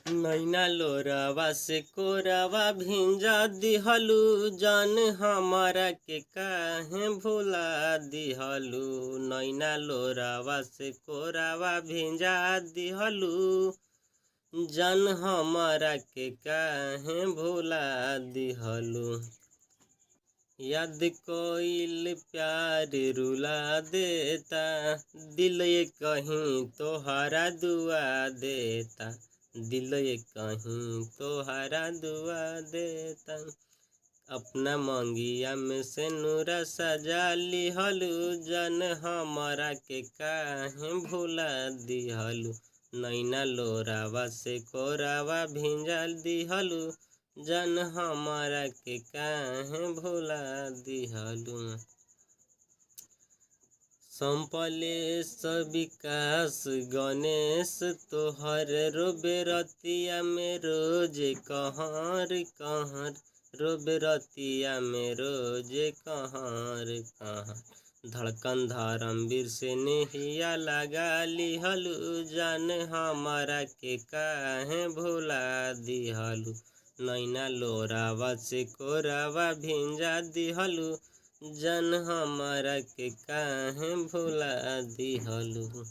नैना लोरावा से कोरावा भिंजा दिहलू, जान हमारा के काहे भुला दिहलू। नैना लोरावा से कोरावा भिंजा दिहलू, जान हमारा के काहे भुला दिहलू। याद कोइल प्यार रुला देता, दिल ये कहीं तोहरा दुआ देता, दिल ये कहीं तोहरा दुआ देता। अपना मंगिया में से नूरा सजा लिहलू, जन हमारा के काहे भुला दिहलू। नैना लोरावा से कोरावा भिंजा दिहलू, जन हमारा के काहे भुला दिहलू। संपलेश विकास गणेश तोहर रोबे रतिया में रोज कहर कहर, रोबे रतिया में रोज कहर कहर। धड़कन धर्मवीर से नेहिया लगा लिहलू, जान हमारा के काहे भुला दिहलू। नैना लोरावा से कोरावा भिंजा दिहलू, जन हमारा के काहे भुला दिहलू।